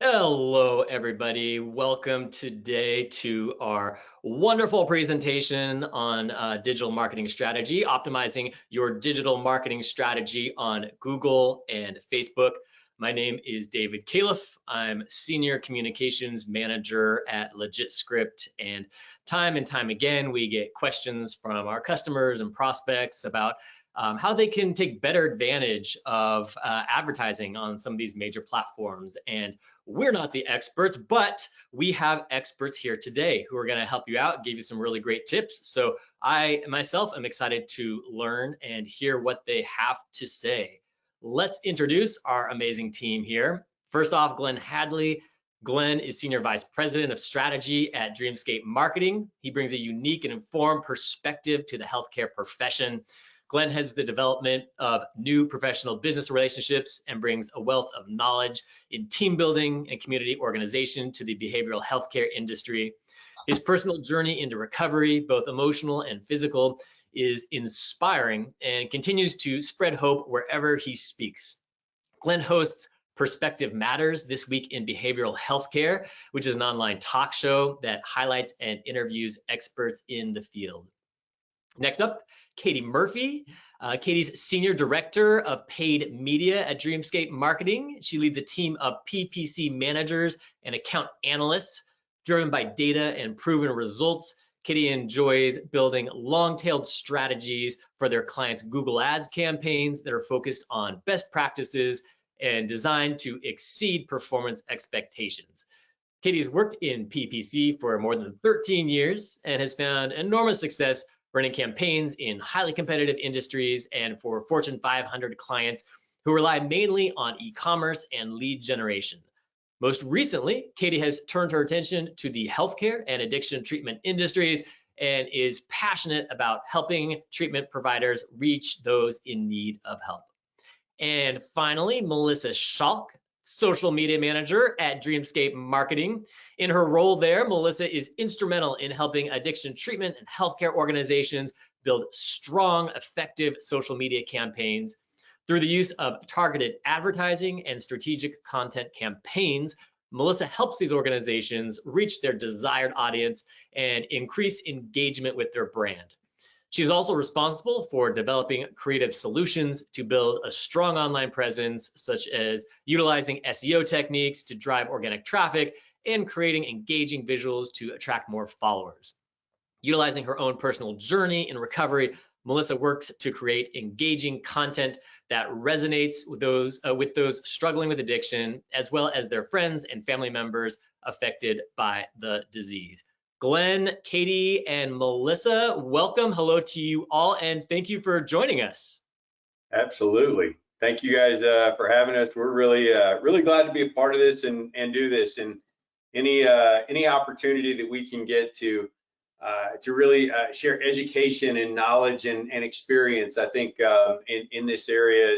Hello, everybody. Welcome today to our wonderful presentation on digital marketing strategy, optimizing your digital marketing strategy on Google and Facebook. My name is David Califf. I'm Senior Communications Manager at LegitScript, and time again, we get questions from our customers and prospects about how they can take better advantage of advertising on some of these major platforms. And we're not the experts, but we have experts here today who are going to help you out, give you some really great tips. So I myself am excited to learn and hear what they have to say. Let's introduce our amazing team here. First off, Glenn Hadley. Glenn is Senior Vice President of Strategy at Dreamscape Marketing. He brings a unique and informed perspective to the healthcare profession. Glenn heads the development of new professional business relationships and brings a wealth of knowledge in team building and community organization to the behavioral healthcare industry. His personal journey into recovery, both emotional and physical, is inspiring and continues to spread hope wherever he speaks. Glenn hosts Perspective Matters This Week in Behavioral Healthcare, which is an online talk show that highlights and interviews experts in the field. Next up, Katie Murphy. Katie's Senior Director of Paid Media at Dreamscape Marketing. She leads a team of PPC managers and account analysts driven by data and proven results. Katie enjoys building long-tailed strategies for their clients' Google Ads campaigns that are focused on best practices and designed to exceed performance expectations. Katie's worked in PPC for more than 13 years and has found enormous success running campaigns in highly competitive industries and for Fortune 500 clients who rely mainly on e-commerce and lead generation. Most recently, Katie has turned her attention to the healthcare and addiction treatment industries and is passionate about helping treatment providers reach those in need of help. And finally, Melissa Schalk, Social Media Manager at Dreamscape Marketing. In her role there, Melissa is instrumental in helping addiction treatment and healthcare organizations build strong, effective social media campaigns. Through the use of targeted advertising and strategic content campaigns, Melissa helps these organizations reach their desired audience and increase engagement with their brand. She's also responsible for developing creative solutions to build a strong online presence, such as utilizing SEO techniques to drive organic traffic and creating engaging visuals to attract more followers. Utilizing her own personal journey in recovery, Melissa works to create engaging content that resonates with those struggling with addiction, as well as their friends and family members affected by the disease. Glenn, Katie, and Melissa, welcome. Hello to you all, and thank you for joining us. Absolutely. Thank you guys for having us. We're really glad to be a part of this and do this. And any opportunity that we can get to really share education and knowledge and experience, I think in this area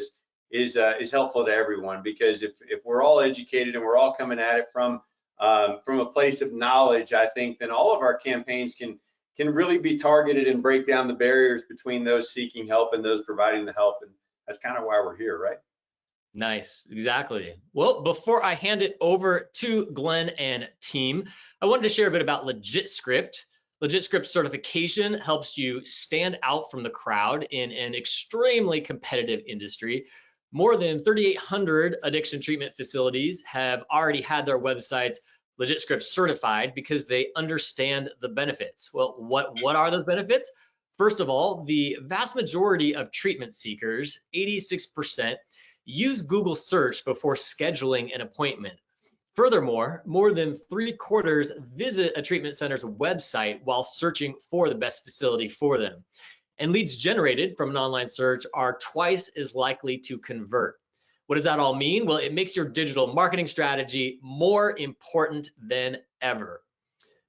is helpful to everyone, because if we're all educated and we're all coming at it from a place of knowledge, I think then all of our campaigns can really be targeted and break down the barriers between those seeking help and those providing the help. And that's kind of why we're here, right? Nice, exactly. Well, before I hand it over to Glenn and team, I wanted to share a bit about LegitScript. LegitScript certification helps you stand out from the crowd in an extremely competitive industry. More than 3,800 addiction treatment facilities have already had their websites LegitScript certified because they understand the benefits. Well, what are those benefits? First of all, the vast majority of treatment seekers, 86%, use Google search before scheduling an appointment. Furthermore, more than 3/4 visit a treatment center's website while searching for the best facility for them. And leads generated from an online search are twice as likely to convert. What does that all mean? Well, it makes your digital marketing strategy more important than ever.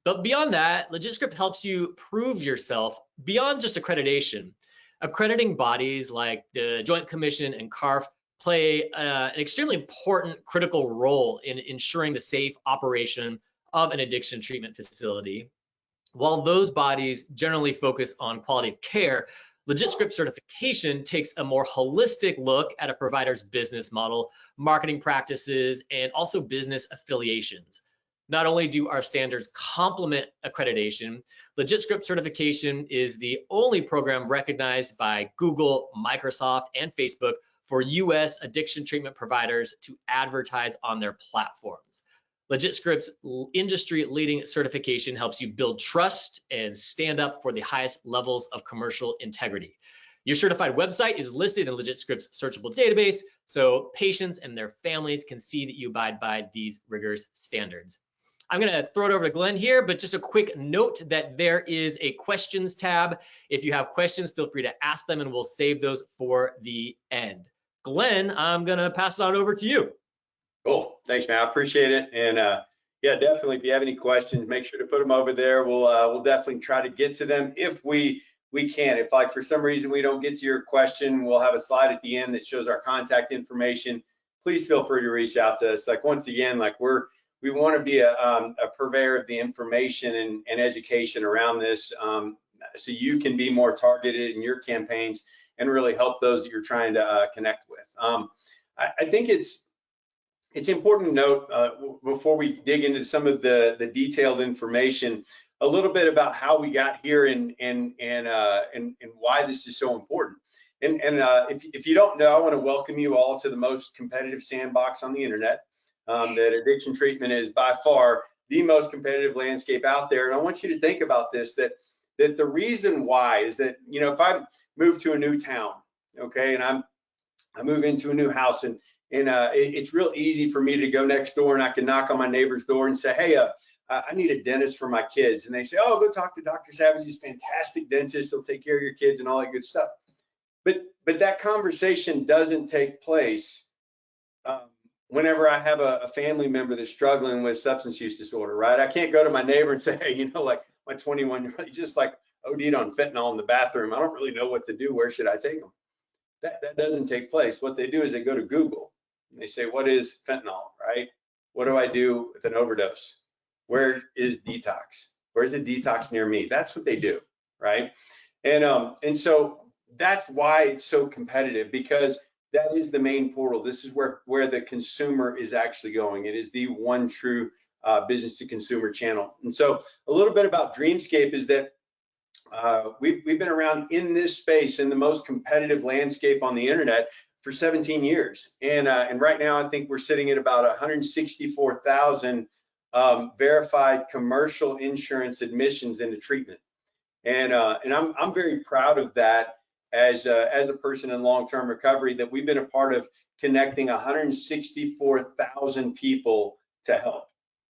But beyond that, LegitScript helps you prove yourself beyond just accreditation. Accrediting bodies like the Joint Commission and CARF play an extremely important critical role in ensuring the safe operation of an addiction treatment facility. While those bodies generally focus on quality of care, LegitScript certification takes a more holistic look at a provider's business model, marketing practices, and also business affiliations. Not only do our standards complement accreditation, LegitScript certification is the only program recognized by Google, Microsoft, and Facebook for US addiction treatment providers to advertise on their platforms. LegitScript's industry-leading certification helps you build trust and stand up for the highest levels of commercial integrity. Your certified website is listed in LegitScript's searchable database, so patients and their families can see that you abide by these rigorous standards. I'm going to throw it over to Glenn here, but just a quick note that there is a questions tab. If you have questions, feel free to ask them and we'll save those for the end. Glenn, I'm going to pass it on over to you. Cool. Thanks, man. I appreciate it. And yeah, definitely, if you have any questions, make sure to put them over there. We'll definitely try to get to them if we can. If like for some reason we don't get to your question, we'll have a slide at the end that shows our contact information. Please feel free to reach out to us. Like once again, like we want to be a purveyor of the information and education around this, so you can be more targeted in your campaigns and really help those that you're trying to connect with. I think it's important to note before we dig into some of the detailed information, a little bit about how we got here and why this is so important. And if you don't know, I want to welcome you all to the most competitive sandbox on the internet. That addiction treatment is by far the most competitive landscape out there. And I want you to think about this, that the reason why is that, you know, if I move to a new town, okay, and I move into a new house and it's real easy for me to go next door and I can knock on my neighbor's door and say, hey, I need a dentist for my kids. And they say, oh, go talk to Dr. Savage. He's a fantastic dentist. He'll take care of your kids and all that good stuff. But that conversation doesn't take place whenever I have a family member that's struggling with substance use disorder, right? I can't go to my neighbor and say, hey, you know, like my 21-year-old, he's just like OD'd on fentanyl in the bathroom. I don't really know what to do. Where should I take him? That doesn't take place. What they do is they go to Google and they say, what is fentanyl, right? What do I do with an overdose? Where is detox? Where's a detox near me? That's what they do, right? And so that's why it's so competitive, because that is the main portal. This is where the consumer is actually going. It is the one true business to consumer channel. And so a little bit about Dreamscape is that we've been around in this space, in the most competitive landscape on the internet, for 17 years. And right now, I think we're sitting at about 164,000 verified commercial insurance admissions into treatment. And I'm very proud of that as a person in long-term recovery, that we've been a part of connecting 164,000 people to help.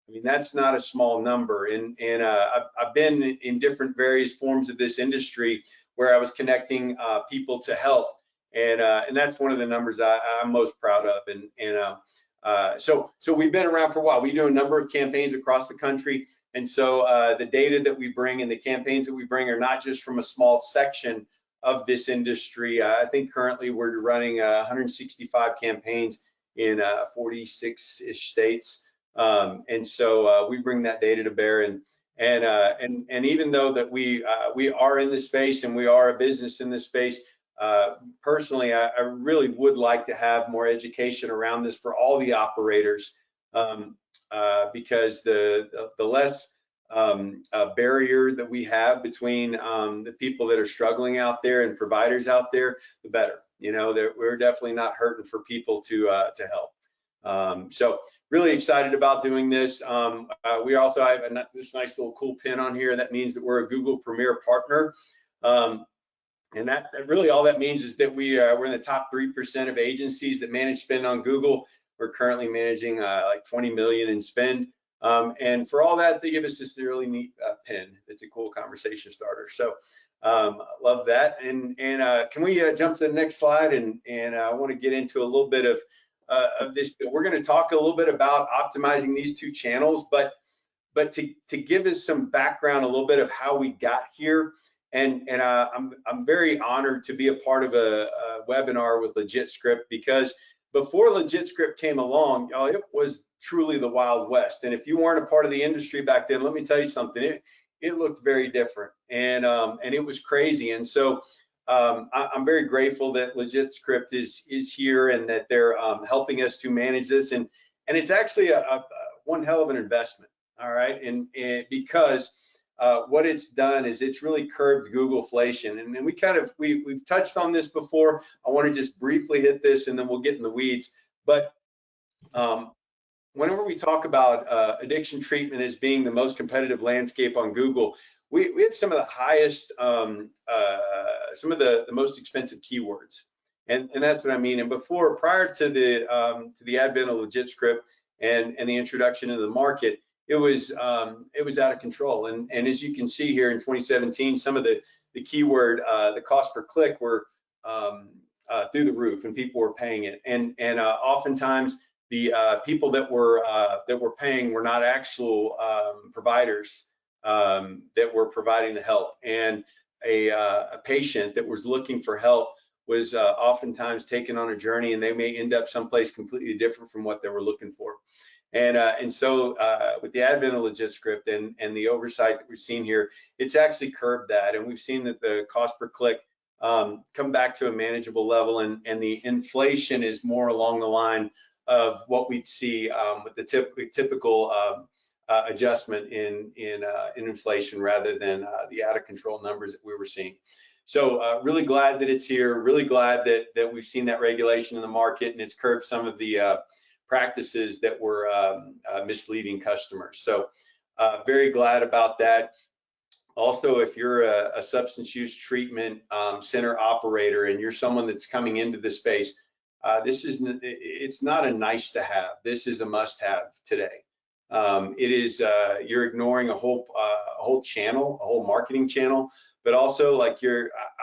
I mean, that's not a small number. And I've been in different various forms of this industry where I was connecting people to help. And that's one of the numbers I'm most proud of. So we've been around for a while. We do a number of campaigns across the country. And so the data that we bring and the campaigns that we bring are not just from a small section of this industry. I think currently we're running 165 campaigns in 46-ish states. And so we bring that data to bear. And even though that we are in this space and we are a business in this space, personally, I really would like to have more education around this for all the operators, because the less barrier that we have between the people that are struggling out there and providers out there, the better. You know, we're definitely not hurting for people to help. So really excited about doing this. We also have this nice little cool pin on here. That means that we're a Google Premier Partner. And that really all that means is that we're in the top 3% of agencies that manage spend on Google. We're currently managing like 20 million in spend. And for all that, they give us this really neat pin. It's a cool conversation starter. So love that. And can we jump to the next slide? And I want to get into a little bit of this. We're going to talk a little bit about optimizing these two channels, but to give us some background, a little bit of how we got here. And I'm very honored to be a part of a webinar with LegitScript, because before LegitScript came along, it was truly the Wild West. And if you weren't a part of the industry back then, let me tell you something, it looked very different, and it was crazy. And so I'm very grateful that LegitScript is here and that they're helping us to manage this. And it's actually a one hell of an investment. All right, and because what it's done is it's really curbed Googleflation. And we've touched on this before. I want to just briefly hit this, and then we'll get in the weeds. But whenever we talk about addiction treatment as being the most competitive landscape on Google, we have some of the highest, some of the most expensive keywords, and that's what I mean. And prior to the advent of LegitScript and the introduction into the market, it was out of control. And as you can see here in 2017, some of the keyword, the cost per click were through the roof, and people were paying it. And oftentimes the people that were paying were not actual providers that were providing the help. And a patient that was looking for help was oftentimes taken on a journey, and they may end up someplace completely different from what they were looking for. And so with the advent of LegitScript and the oversight that we've seen here, it's actually curbed that, and we've seen that the cost per click come back to a manageable level, and the inflation is more along the line of what we'd see with the typical adjustment in inflation, rather than the out of control numbers that we were seeing. So really glad that it's here. Really glad that we've seen that regulation in the market, and it's curbed some of the practices that were misleading customers. So very glad about that. Also, if you're a substance use treatment center operator and you're someone that's coming into the space, it's not a nice to have. This is a must have today. It is you're ignoring a whole channel, a whole marketing channel, but also like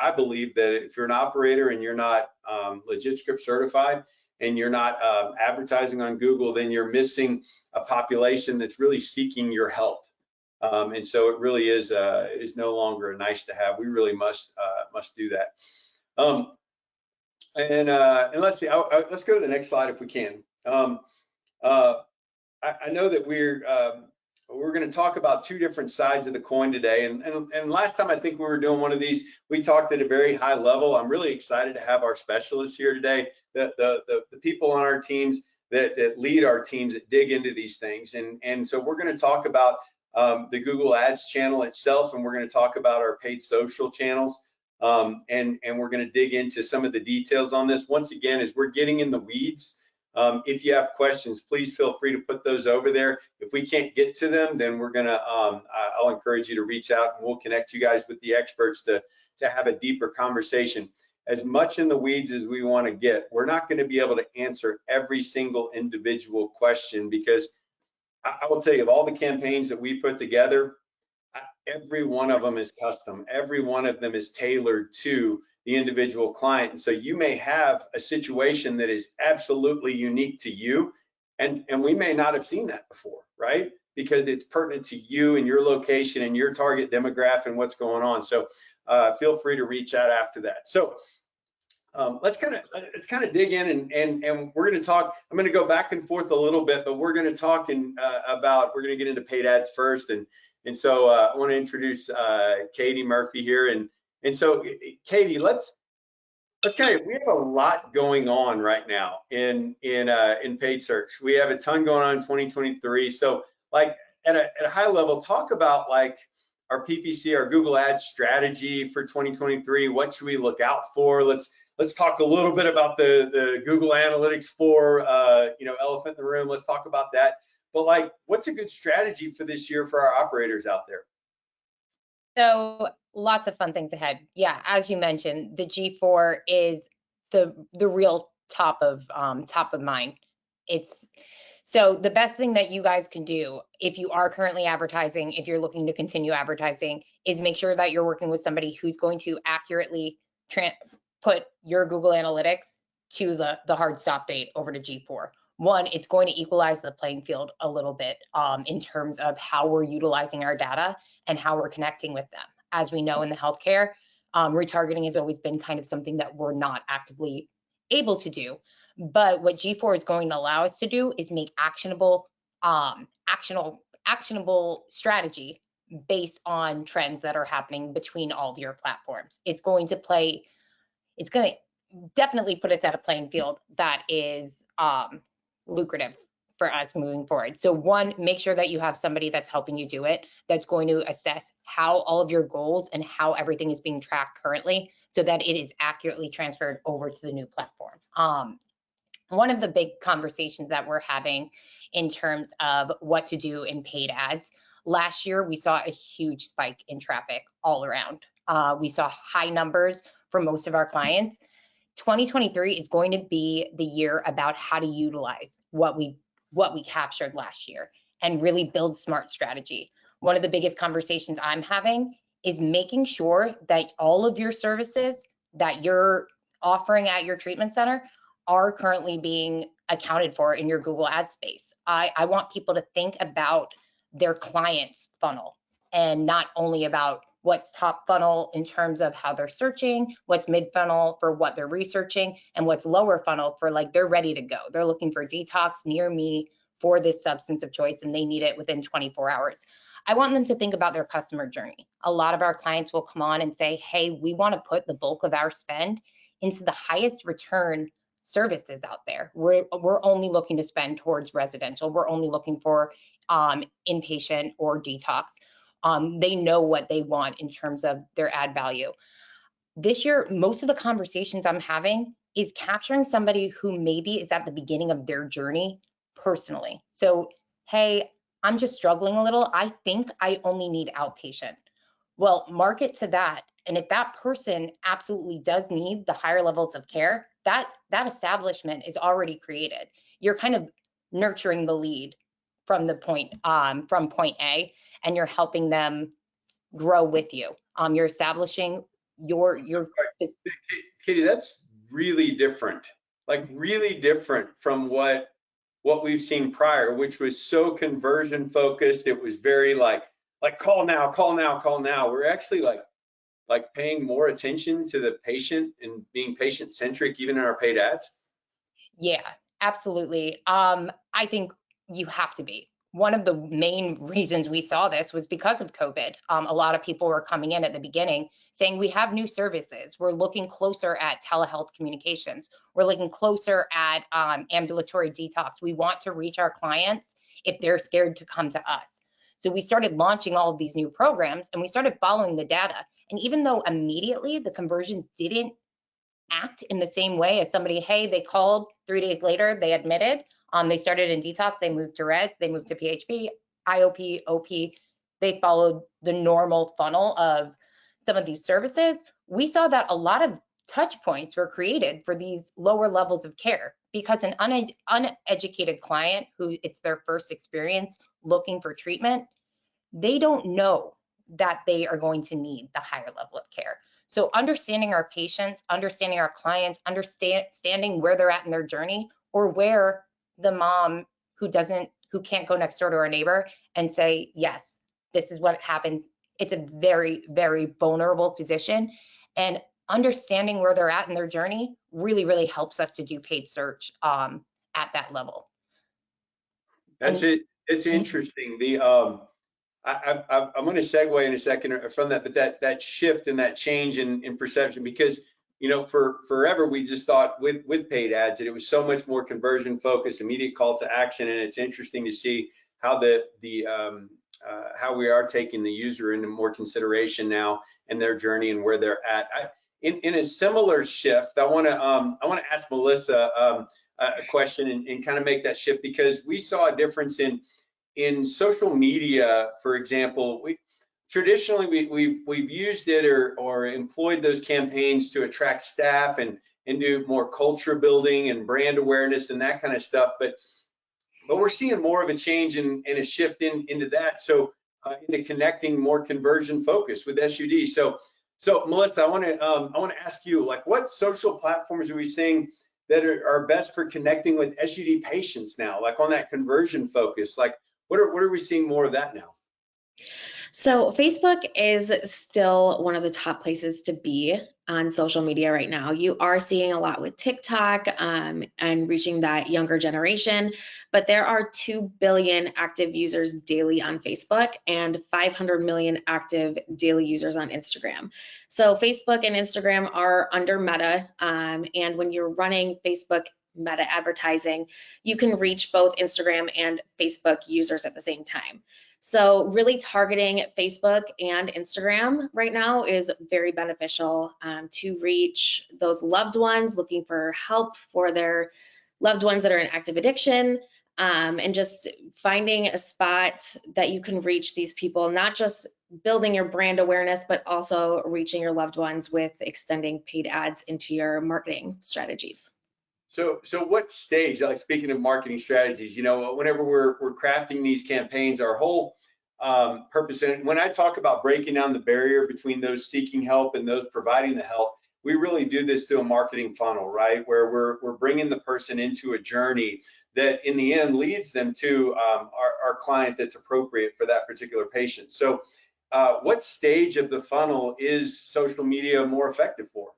I believe that if you're an operator and you're not LegitScript certified and you're not advertising on Google, then you're missing a population that's really seeking your help. And so it really is no longer a nice to have. We really must do that. And let's see. Let's go to the next slide if we can. I know that we're going to talk about two different sides of the coin today. And last time I think we were doing one of these, we talked at a very high level. I'm really excited to have our specialists here today, the people on our teams that lead our teams that dig into these things. And so we're going to talk about the Google Ads channel itself, and we're going to talk about our paid social channels. And we're going to dig into some of the details on this. Once again, as we're getting in the weeds, if you have questions, please feel free to put those over there. If we can't get to them, then we're gonna, I'll encourage you to reach out, and we'll connect you guys with the experts to have a deeper conversation. As much in the weeds as we want to get, we're not going to be able to answer every single individual question, because I will tell you, of all the campaigns that we put together, every one of them is custom. Every one of them is tailored to the individual client. And so you may have a situation that is absolutely unique to you, and we may not have seen that before, right? Because it's pertinent to you and your location and your target demographic and what's going on. So feel free to reach out after that. So let's kind of dig in, and we're going to talk. I'm going to go back and forth a little bit, but we're going to talk we're going to get into paid ads first. And so I want to introduce Katie Murphy here. And so, Katie, let's kind of, we have a lot going on right now in paid search. We have a ton going on in 2023. So, like at a high level, talk about like our PPC, our Google Ads strategy for 2023. What should we look out for? Let's talk a little bit about the Google Analytics 4, elephant in the room. Let's talk about that. But like, what's a good strategy for this year for our operators out there? So lots of fun things ahead. Yeah, as you mentioned, the G4 is the real top of mind. So the best thing that you guys can do if you are currently advertising, if you're looking to continue advertising, is make sure that you're working with somebody who's going to accurately put your Google Analytics to the hard stop date over to G4. One, it's going to equalize the playing field a little bit in terms of how we're utilizing our data and how we're connecting with them. As we know in the healthcare, retargeting has always been kind of something that we're not actively able to do. But what G4 is going to allow us to do is make actionable strategy based on trends that are happening between all of your platforms. It's going to definitely put us at a playing field that is lucrative for us moving forward. So one, make sure that you have somebody that's helping you do it, that's going to assess how all of your goals and how everything is being tracked currently so that it is accurately transferred over to the new platform. One of the big conversations that we're having in terms of what to do in paid ads, last year we saw a huge spike in traffic all around. We saw high numbers for most of our clients. 2023 is going to be the year about how to utilize what we captured last year and really build smart strategy. One of the biggest conversations I'm having is making sure that all of your services that you're offering at your treatment center are currently being accounted for in your Google ad space. I want people to think about their client's funnel and not only about what's top funnel in terms of how they're searching, what's mid funnel for what they're researching, and what's lower funnel for like they're ready to go. They're looking for detox near me for this substance of choice and they need it within 24 hours. I want them to think about their customer journey. A lot of our clients will come on and say, hey, we want to put the bulk of our spend into the highest return services out there. We're only looking to spend towards residential. We're only looking for inpatient or detox. They know what they want in terms of their ad value. This year, most of the conversations I'm having is capturing somebody who maybe is at the beginning of their journey personally. So, hey, I'm just struggling a little. I think I only need outpatient. Well, market to that. And if that person absolutely does need the higher levels of care, that establishment is already created. You're kind of nurturing the lead from the point A, and you're helping them grow with you. You're establishing your Katie, that's really different, like really different from what we've seen prior, which was so conversion focused. It was very like call now, call now, call now. We're actually like paying more attention to the patient and being patient centric even in our paid ads. Yeah, absolutely. I think you have to be. One of the main reasons we saw this was because of COVID. A lot of people were coming in at the beginning saying, we have new services. We're looking closer at telehealth communications. We're looking closer at ambulatory detox. We want to reach our clients if they're scared to come to us. So we started launching all of these new programs and we started following the data. And even though immediately the conversions didn't act in the same way as somebody, hey, they called 3 days later, they admitted, they started in detox, they moved to res, they moved to PHP, IOP, OP, they followed the normal funnel of some of these services. We saw that a lot of touch points were created for these lower levels of care because an uneducated client who it's their first experience looking for treatment, they don't know that they are going to need the higher level of care. So understanding our patients, understanding our clients, understanding where they're at in their journey, or where the mom who can't go next door to her neighbor and say, yes, this is what happened. It's a very, very vulnerable position. And understanding where they're at in their journey really, really helps us to do paid search at that level. That's it. It's interesting. I'm going to segue in a second from that, but that shift and that change in perception, because for forever we just thought with paid ads that it was so much more conversion focused, immediate call to action, and it's interesting to see how how we are taking the user into more consideration now in their journey and where they're at. In a similar shift, I want to ask Melissa a question and kind of make that shift, because we saw a difference in social media. For example, traditionally we've used it or employed those campaigns to attract staff and do more culture building and brand awareness and that kind of stuff. But we're seeing more of a change and a shift into that. So into connecting more conversion focus with SUD. So Melissa, I want to ask you, like, what social platforms are we seeing that are best for connecting with SUD patients now, like on that conversion focus? Like, what are we seeing more of that now? So Facebook is still one of the top places to be on social media right now. You are seeing a lot with TikTok and reaching that younger generation, but there are 2 billion active users daily on Facebook and 500 million active daily users on Instagram. So Facebook and Instagram are under Meta, and when you're running Facebook Meta advertising, you can reach both Instagram and Facebook users at the same time. So really targeting Facebook and Instagram right now is very beneficial to reach those loved ones looking for help for their loved ones that are in active addiction, and just finding a spot that you can reach these people, not just building your brand awareness, but also reaching your loved ones with extending paid ads into your marketing strategies. So what stage, like speaking of marketing strategies, whenever we're crafting these campaigns, our whole purpose, and when I talk about breaking down the barrier between those seeking help and those providing the help, we really do this through a marketing funnel, right? Where we're bringing the person into a journey that in the end leads them to our client that's appropriate for that particular patient. So what stage of the funnel is social media more effective for?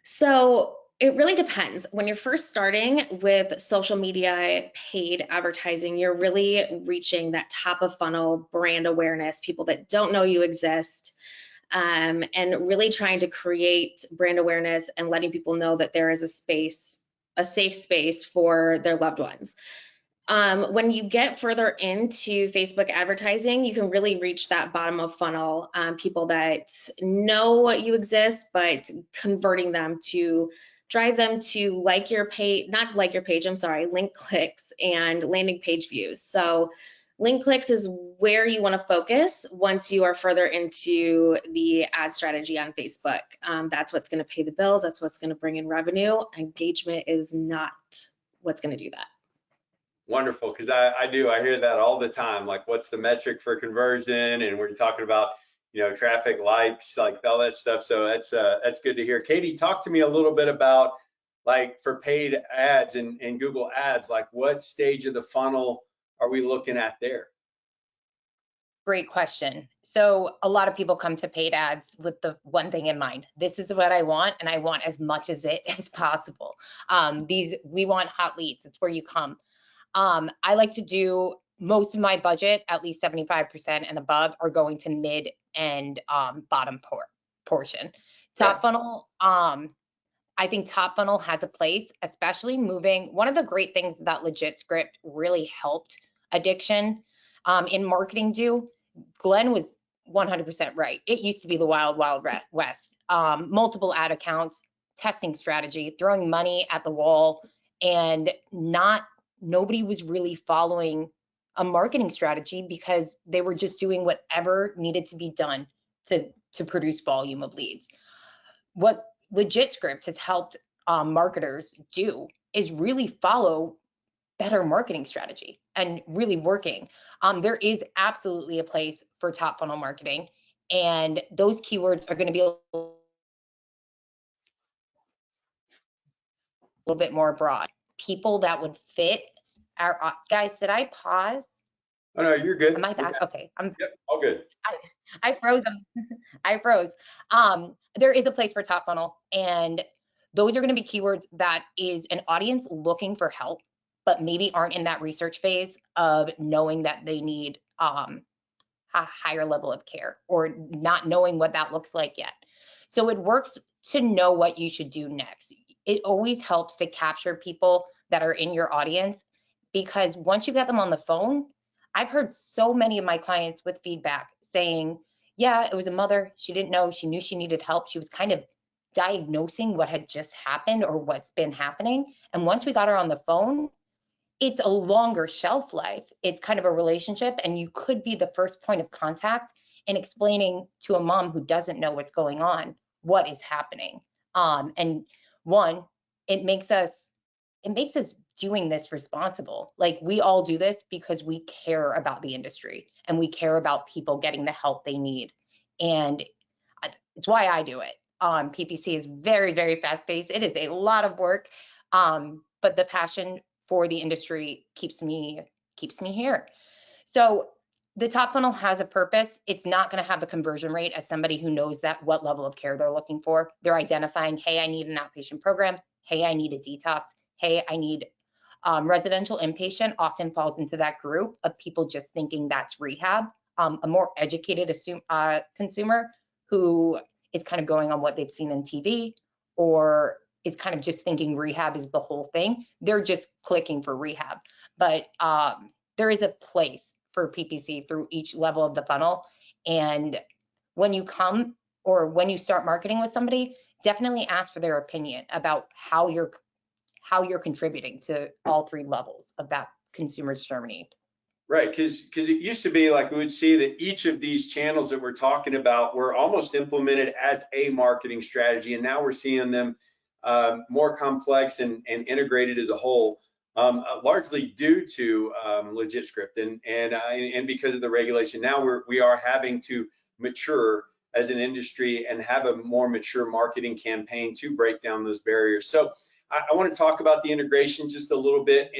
So it really depends. When you're first starting with social media paid advertising, you're really reaching that top of funnel brand awareness, people that don't know you exist, and really trying to create brand awareness and letting people know that there is a space, a safe space for their loved ones. When you get further into Facebook advertising, you can really reach that bottom of funnel, people that know you exist, but converting them to drive them to like your page, not like your page, I'm sorry, link clicks and landing page views. So link clicks is where you want to focus once you are further into the ad strategy on Facebook. That's what's going to pay the bills. That's what's going to bring in revenue. Engagement is not what's going to do that. Wonderful, because I hear that all the time. Like, what's the metric for conversion? And we're talking about, traffic, likes, like all that stuff. So that's good to hear. Katie, talk to me a little bit about, like, for paid ads and Google Ads, like what stage of the funnel are we looking at there? Great question. So a lot of people come to paid ads with the one thing in mind. This is what I want, and I want as much as it as possible. We want hot leads. It's where you come. I like to do most of my budget, at least 75% and above, are going to mid and bottom portion. Top funnel, I think top funnel has a place, especially moving. One of the great things that LegitScript really helped addiction in marketing do, Glenn was 100% right. It used to be the wild, wild west. Multiple ad accounts, testing strategy, throwing money at the wall, and nobody was really following a marketing strategy because they were just doing whatever needed to be done to produce volume of leads. What LegitScript has helped marketers do is really follow better marketing strategy and really working. There is absolutely a place for top funnel marketing, and those keywords are going to be a little bit more broad. People that would fit our guys. Did I pause? Oh no, you're good. Am I back? Okay, Yep, all good. I froze them. I froze. There is a place for top funnel, and those are going to be keywords that is an audience looking for help, but maybe aren't in that research phase of knowing that they need a higher level of care, or not knowing what that looks like yet. So it works to know what you should do next. It always helps to capture people that are in your audience, because once you get them on the phone, I've heard so many of my clients with feedback saying, yeah, it was a mother. She didn't know. She knew she needed help. She was kind of diagnosing what had just happened or what's been happening. And once we got her on the phone, it's a longer shelf life. It's kind of a relationship, and you could be the first point of contact in explaining to a mom who doesn't know what's going on what is happening. And one, it makes us doing this responsible. Like, we all do this because we care about the industry and we care about people getting the help they need. And it's why I do it. PPC is very, very fast paced. It is a lot of work, but the passion for the industry keeps me here. So the top funnel has a purpose. It's not going to have the conversion rate as somebody who knows that what level of care they're looking for. They're identifying, hey, I need an outpatient program. Hey, I need a detox. Hey, I need residential inpatient often falls into that group of people just thinking that's rehab. A more educated consumer who is kind of going on what they've seen in TV or is kind of just thinking rehab is the whole thing. They're just clicking for rehab. But there is a place for PPC through each level of the funnel. And when you come or when you start marketing with somebody, definitely ask for their opinion about how you're contributing to all three levels of that consumer's journey. Right, because it used to be like we would see that each of these channels that we're talking about were almost implemented as a marketing strategy, and now we're seeing them more complex and integrated as a whole, largely due to LegitScript and because of the regulation. Now we are having to mature as an industry and have a more mature marketing campaign to break down those barriers. So I want to talk about the integration just a little bit,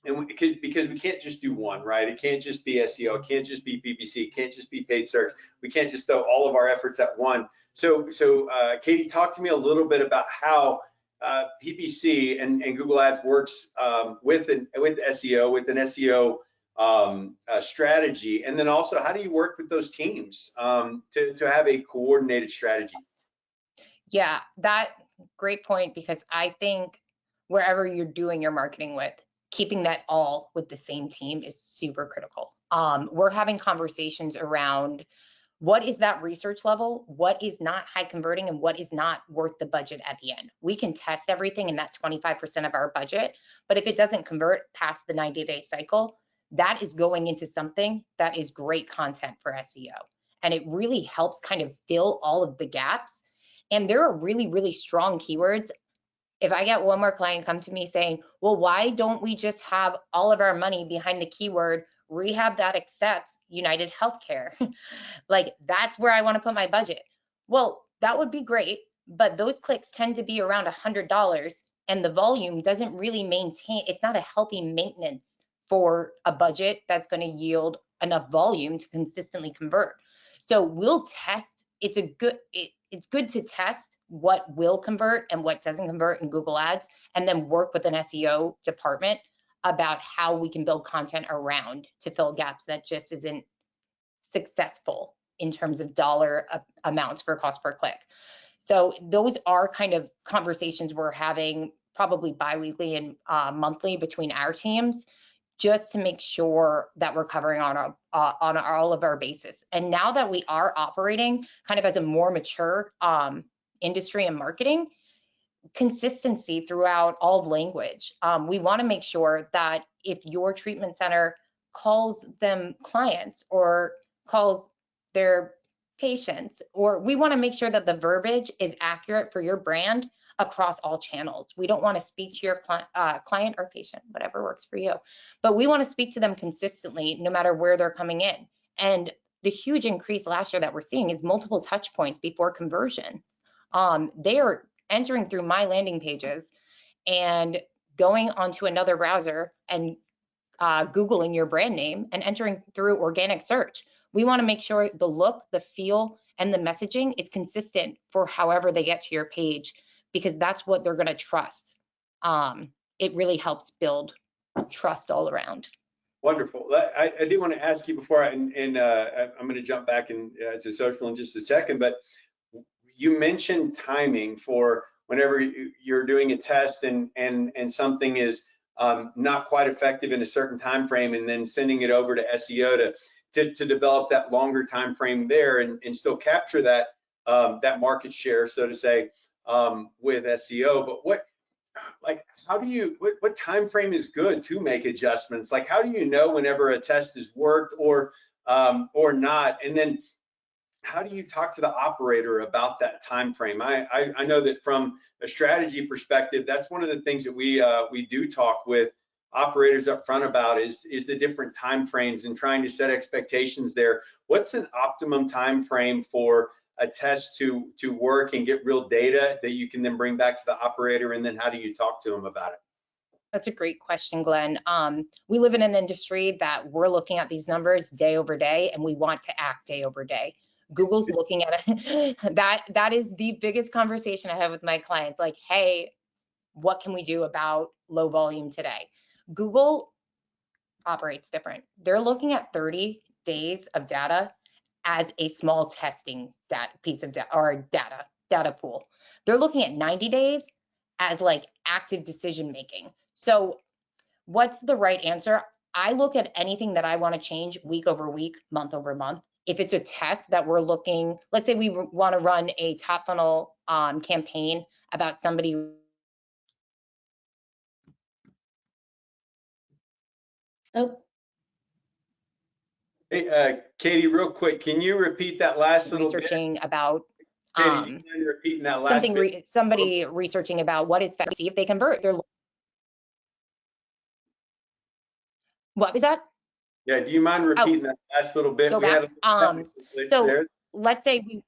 because we can't just do one, right? It can't just be SEO, it can't just be PPC, it can't just be paid search. We can't just throw all of our efforts at one. So Katie, talk to me a little bit about how PPC and Google Ads works with SEO, with an SEO strategy, and then also how do you work with those teams to have a coordinated strategy? Yeah, that great point, because I think wherever you're doing your marketing with, keeping that all with the same team is super critical. We're having conversations around what is that research level, what is not high converting, and what is not worth the budget at the end. We can test everything in that 25% of our budget, but if it doesn't convert past the 90-day cycle, that is going into something that is great content for SEO. And it really helps kind of fill all of the gaps. And there are really, really strong keywords. If I get one more client come to me saying, well, why don't we just have all of our money behind the keyword rehab that accepts United Healthcare? Like, that's where I want to put my budget. Well, that would be great, but those clicks tend to be around $100 and the volume doesn't really maintain. It's not a healthy maintenance for a budget that's going to yield enough volume to consistently convert. So we'll test. It's good to test what will convert and what doesn't convert in Google Ads, and then work with an SEO department about how we can build content around to fill gaps that just isn't successful in terms of dollar amounts for cost per click. So those are kind of conversations we're having probably bi-weekly and monthly between our teams, just to make sure that we're covering on all of our bases. And now that we are operating kind of as a more mature industry and marketing, consistency throughout all of language. We want to make sure that if your treatment center calls them clients or calls their patients, or we want to make sure that the verbiage is accurate for your brand across all channels. We don't want to speak to your client or patient, whatever works for you, but we want to speak to them consistently no matter where they're coming in. And the huge increase last year that we're seeing is multiple touch points before conversion. They are entering through my landing pages and going onto another browser and Googling your brand name and entering through organic search. We want to make sure the look, the feel, and the messaging is consistent for however they get to your page, because that's what they're going to trust. It really helps build trust all around. Wonderful. I do want to ask you before, I'm going to jump back to social in just a second, but you mentioned timing for whenever you're doing a test and something is not quite effective in a certain time frame, and then sending it over to SEO to develop that longer time frame there and still capture that that market share, so to say, with SEO. But what time frame is good to make adjustments? Like, how do you know whenever a test has worked or not? And then how do you talk to the operator about that time frame? I know that from a strategy perspective, that's one of the things that we do talk with operators up front about is the different time frames and trying to set expectations there. What's an optimum time frame for a test to work and get real data that you can then bring back to the operator, and then how do you talk to them about it? That's a great question, Glenn. We live in an industry that we're looking at these numbers day over day, and we want to act day over day. Google's looking at it. That is the biggest conversation I have with my clients. Like, hey, what can we do about low volume today? Google operates different. They're looking at 30 days of data as a small testing piece of data or data pool. They're looking at 90 days as like active decision making. So what's the right answer? I look at anything that I want to change week over week, month over month. If it's a test that we're looking, let's say we want to run a top funnel campaign about somebody. Oh, Hey, Katie, real quick, can you repeat that last little bit? Researching about Katie, do you mind repeating that last something bit? somebody researching about what is fast, see if they convert. What was that? Yeah, do you mind repeating that last little bit? Go We had back. a technical glitch So there. let's say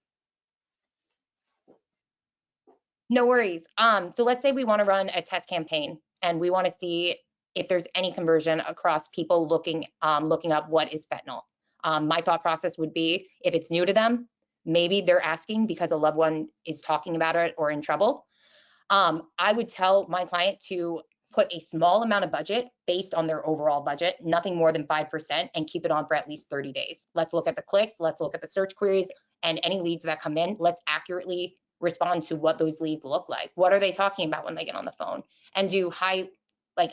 no worries. So let's say we want to run a test campaign and we want to see if there's any conversion across people looking up what is fentanyl. My thought process would be if it's new to them, maybe they're asking because a loved one is talking about it or in trouble. I would tell my client to put a small amount of budget based on their overall budget, nothing more than 5%, and keep it on for at least 30 days. Let's look at the clicks, let's look at the search queries and any leads that come in. Let's accurately respond to what those leads look like. What are they talking about when they get on the phone? And do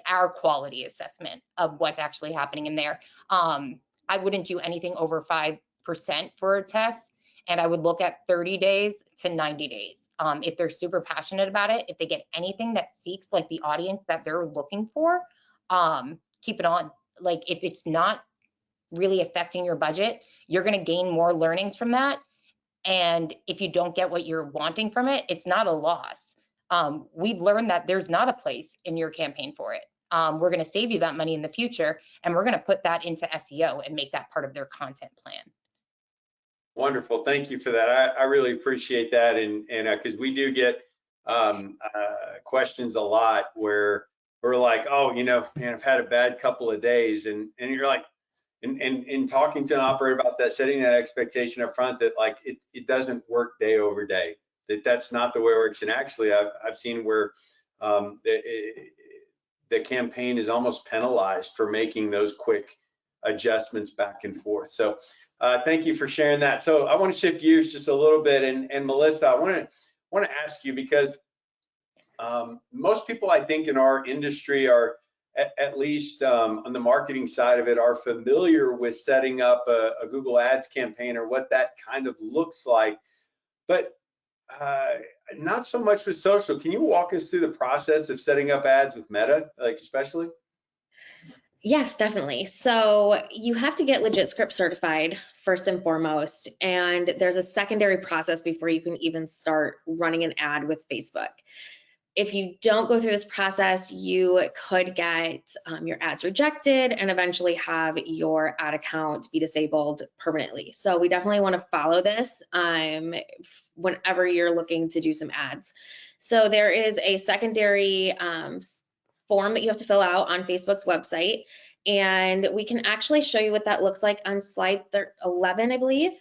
our quality assessment of what's actually happening in there. I wouldn't do anything over 5% for a test, and I would look at 30 days to 90 days. If they're super passionate about it, if they get anything that seeks like the audience that they're looking for, keep it on. Like if it's not really affecting your budget, you're going to gain more learnings from that. And if you don't get what you're wanting from it, it's not a loss. We've learned that there's not a place in your campaign for it. We're going to save you that money in the future, and we're going to put that into SEO and make that part of their content plan. Wonderful, thank you for that. I really appreciate that, and because we do get questions a lot where we're like, oh, man, I've had a bad couple of days, and you're like, and talking to an operator about that, setting that expectation up front that like it doesn't work day over day, that's not the way it works. And actually, I've seen where the campaign is almost penalized for making those quick adjustments back and forth. So thank you for sharing that. So I want to shift gears just a little bit, and Melissa, I want to ask you, because most people I think in our industry are at least on the marketing side of it are familiar with setting up a Google Ads campaign or what that kind of looks like, but not so much with social. Can you walk us through the process of setting up ads with Meta, like especially? yes, definitely. So you have to get LegitScript certified first and foremost, and there's a secondary process before you can even start running an ad with Facebook. If you don't go through this process, you could get your ads rejected and eventually have your ad account be disabled permanently. So we definitely want to follow this whenever you're looking to do some ads. So there is a secondary form that you have to fill out on Facebook's website, and we can actually show you what that looks like on slide 11, I believe.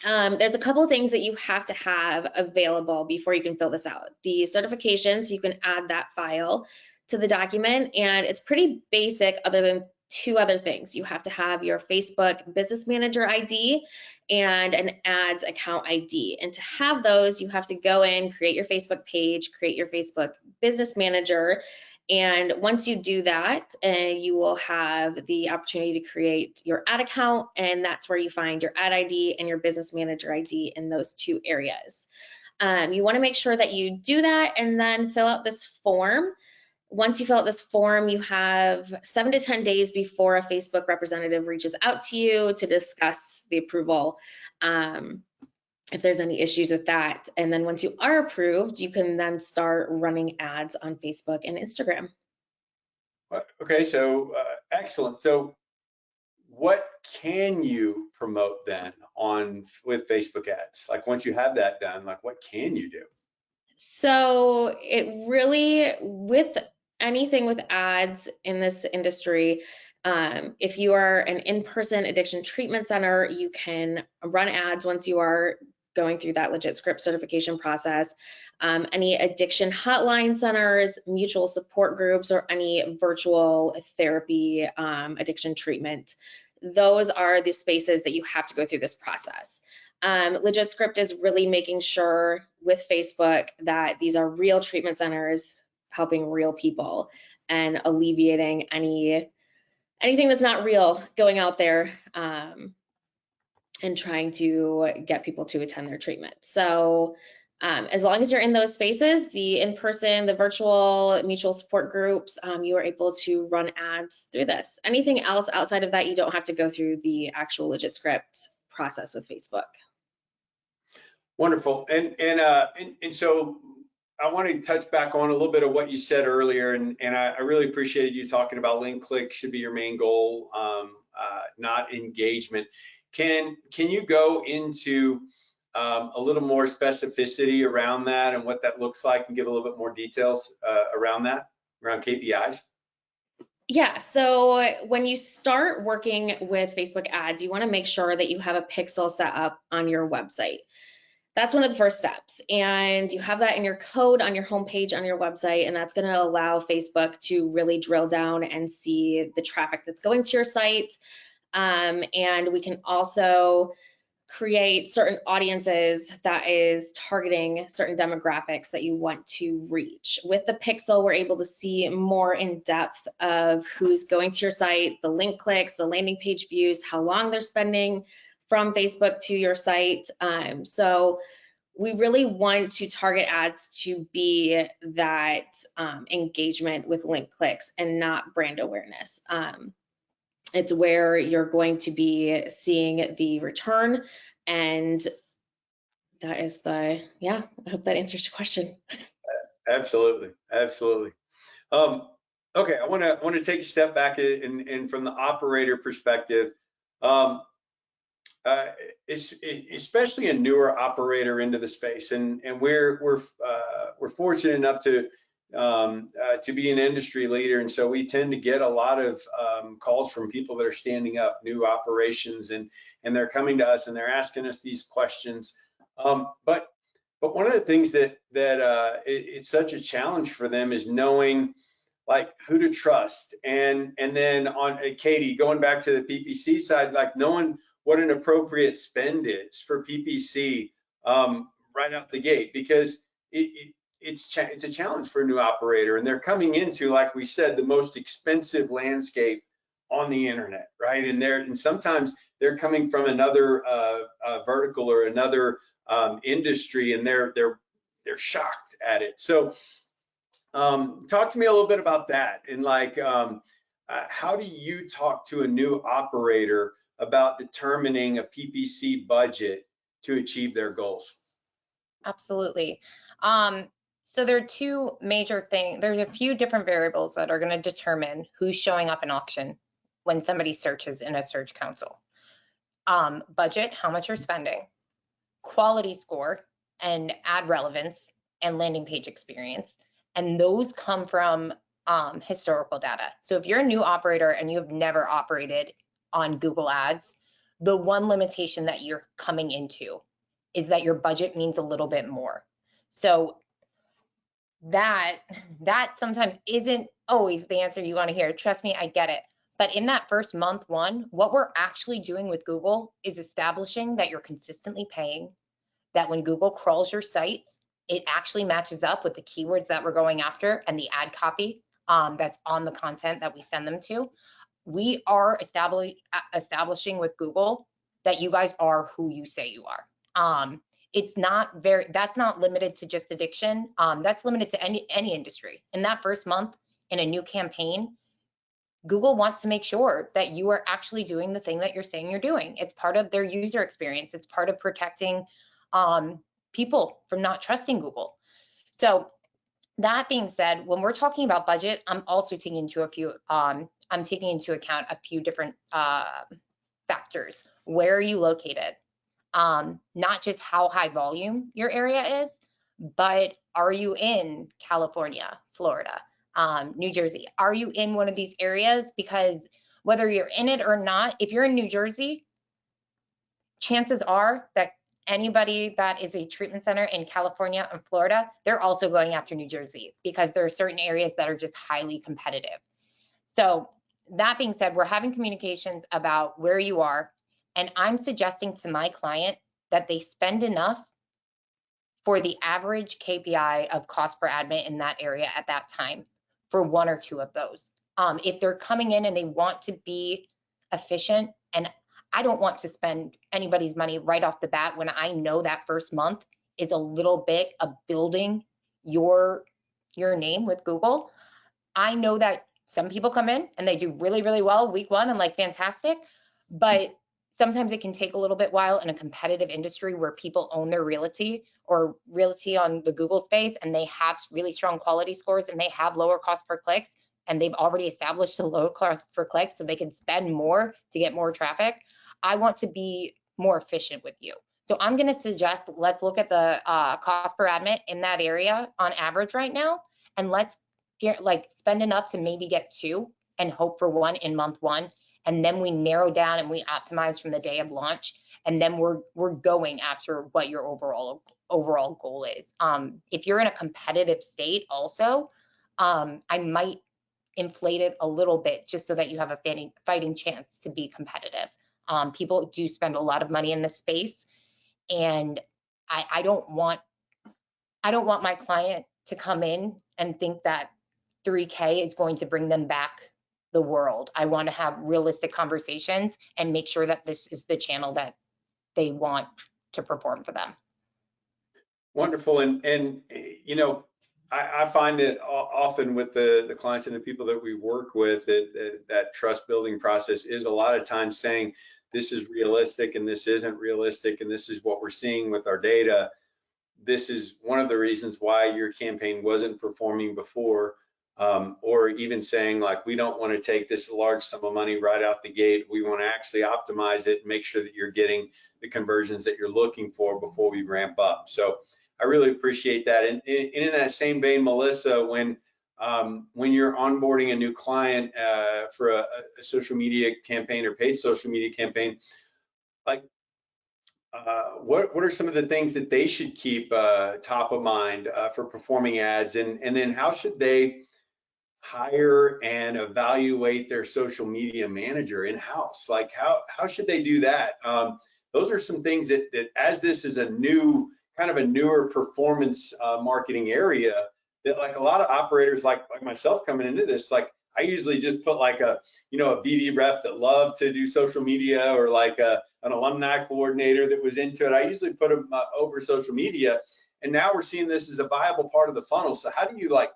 There's a couple of things that you have to have available before you can fill this out. The certifications, you can add that file to the document, and it's pretty basic other than two other things. You have to have your Facebook Business Manager ID and an ads account ID. And to have those, you have to go in, create your Facebook page, create your Facebook Business Manager. And once you do that, you will have the opportunity to create your ad account, and that's where you find your ad ID and your business manager ID in those two areas. You want to make sure that you do that and then fill out this form. Once you fill out this form, you have 7 to 10 days before a Facebook representative reaches out to you to discuss the approval. If there's any issues with that. And then once you are approved, you can then start running ads on Facebook and Instagram. Okay, so excellent. So what can you promote then with Facebook ads? Like once you have that done, like what can you do? So it really, with anything with ads in this industry. If you are an in-person addiction treatment center, you can run ads once you are going through that LegitScript certification process. Any addiction hotline centers, mutual support groups, or any virtual therapy addiction treatment, those are the spaces that you have to go through this process. LegitScript is really making sure with Facebook that these are real treatment centers helping real people and alleviating anything that's not real going out there and trying to get people to attend their treatment. So as long as you're in those spaces, the in-person, the virtual, mutual support groups, you are able to run ads through this. Anything else outside of that, you don't have to go through the actual LegitScript process with Facebook. Wonderful. And so I want to touch back on a little bit of what you said earlier, and I really appreciated you talking about link click should be your main goal, not engagement. Can you go into a little more specificity around that and what that looks like, and give a little bit more details around that, around KPIs? Yeah, so when you start working with Facebook ads, you want to make sure that you have a pixel set up on your website. That's one of the first steps, and you have that in your code on your homepage on your website, and that's going to allow Facebook to really drill down and see the traffic that's going to your site. And we can also create certain audiences that is targeting certain demographics that you want to reach. With the pixel, we're able to see more in depth of who's going to your site, the link clicks, the landing page views, how long they're spending from Facebook to your site. So we really want to target ads to be that engagement with link clicks and not brand awareness. It's where you're going to be seeing the return, and that is I hope that answers your question. Absolutely, absolutely. Okay, I want to take a step back and from the operator perspective, especially a newer operator into the space, and we're fortunate enough to be an industry leader, and so we tend to get a lot of calls from people that are standing up new operations, and they're coming to us and they're asking us these questions. But one of the things that it's such a challenge for them is knowing like who to trust, and then on Katie, going back to the PPC side, like knowing what an appropriate spend is for PPC right out the gate, because it's a challenge for a new operator, and they're coming into, like we said, the most expensive landscape on the internet, right? And sometimes they're coming from another vertical or another industry, and they're shocked at it. So talk to me a little bit about that, and like how do you talk to a new operator about determining a PPC budget to achieve their goals? Absolutely. So there are two major things. There's a few different variables that are going to determine who's showing up in auction when somebody searches in a search console. Budget, how much you're spending, quality score, and ad relevance, and landing page experience. And those come from historical data. So if you're a new operator and you have never operated on Google Ads, the one limitation that you're coming into is that your budget means a little bit more. So that sometimes isn't always the answer you want to hear. Trust me, I get it. But in that first month one, what we're actually doing with Google is establishing that you're consistently paying, that when Google crawls your sites, it actually matches up with the keywords that we're going after and the ad copy that's on the content that we send them to. We are establishing with Google that you guys are who you say you are. That's not limited to just addiction. That's limited to any industry. In that first month in a new campaign, Google wants to make sure that you are actually doing the thing that you're saying you're doing. It's part of their user experience. It's part of protecting people from not trusting Google. So that being said, when we're talking about budget, I'm also taking into account a few different factors. Where are you located? Not just how high volume your area is, but are you in California, Florida? New Jersey. Are you in one of these areas? Because whether you're in it or not, if you're in New Jersey, chances are that anybody that is a treatment center in California and Florida, they're also going after New Jersey because there are certain areas that are just highly competitive. So that being said, we're having communications about where you are, and I'm suggesting to my client that they spend enough for the average KPI of cost per admin in that area at that time for one or two of those. If they're coming in and they want to be efficient, and I don't want to spend anybody's money right off the bat when I know that first month is a little bit of building your name with Google. I know that some people come in and they do really, really well week one and like fantastic, but sometimes it can take a little bit while in a competitive industry where people own their realty or realty on the Google space, and they have really strong quality scores and they have lower cost per clicks, and they've already established a low cost per click so they can spend more to get more traffic. I want to be more efficient with you. So I'm going to suggest, let's look at the cost per admin in that area on average right now, and let's spend enough to maybe get two and hope for one in month one. And then we narrow down and we optimize from the day of launch. And then we're going after what your overall goal is. If you're in a competitive state also, I might inflate it a little bit just so that you have a fighting chance to be competitive. People do spend a lot of money in this space, and I don't want my client to come in and think that 3K is going to bring them back the world. I want to have realistic conversations and make sure that this is the channel that they want to perform for them. Wonderful. And you know, I find that often with the clients and the people that we work with, that trust building process is a lot of times saying this is realistic and this isn't realistic, and this is what we're seeing with our data. This is one of the reasons why your campaign wasn't performing before, or even saying like, we don't want to take this large sum of money right out the gate. We want to actually optimize it and make sure that you're getting the conversions that you're looking for before we ramp up. So I really appreciate that. And in that same vein, Melissa, when you're onboarding a new client for a social media campaign or paid social media campaign, like what are some of the things that they should keep top of mind for performing ads, and then how should they hire and evaluate their social media manager in-house? Like how should they do that? Those are some things that as this is a newer performance marketing area, that like a lot of operators like myself coming into this, like I usually just put like a BD rep that loved to do social media, or like an alumni coordinator that was into it. I usually put them over social media, and now we're seeing this as a viable part of the funnel. So how do you like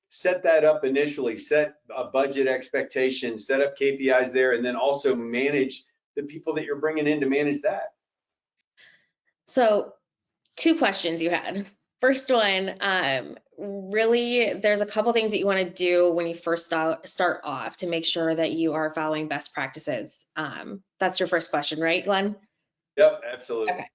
set that up initially, set a budget expectation, set up KPIs there, and then also manage the people that you're bringing in to manage that? So 2 questions you had. First one, really, there's a couple things that you want to do when you first start off to make sure that you are following best practices. That's your first question, right, Glenn? Yep, absolutely. Okay,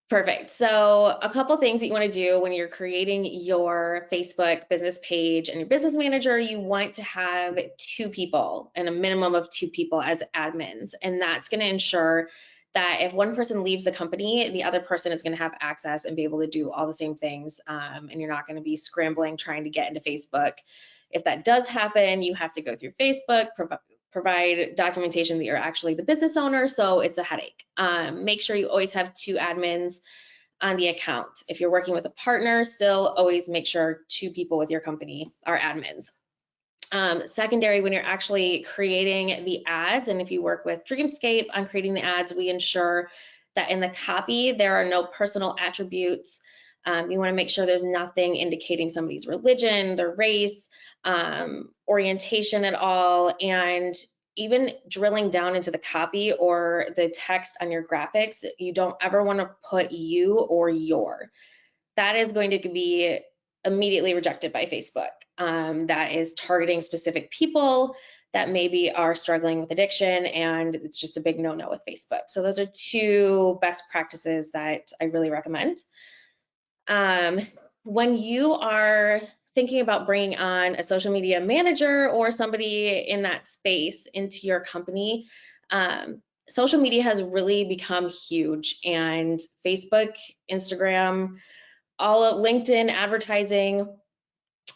perfect. So a couple things that you want to do when you're creating your Facebook business page and your business manager, you want to have 2 people and a minimum of 2 people as admins, and that's going to ensure that if one person leaves the company, the other person is going to have access and be able to do all the same things, and you're not going to be scrambling trying to get into Facebook. If that does happen, you have to go through Facebook, provide documentation that you're actually the business owner, so it's a headache. Make sure you always have 2 admins on the account. If you're working with a partner, still always make sure 2 people with your company are admins. Secondary, when you're actually creating the ads, and if you work with Dreamscape on creating the ads, we ensure that in the copy there are no personal attributes. You want to make sure there's nothing indicating somebody's religion, their race, orientation at all, and even drilling down into the copy or the text on your graphics, you don't ever want to put you or your. That is going to be immediately rejected by Facebook. That is targeting specific people that maybe are struggling with addiction, and it's just a big no-no with Facebook. So those are 2 best practices that I really recommend. When you are thinking about bringing on a social media manager or somebody in that space into your company, social media has really become huge, and Facebook, Instagram, all of LinkedIn advertising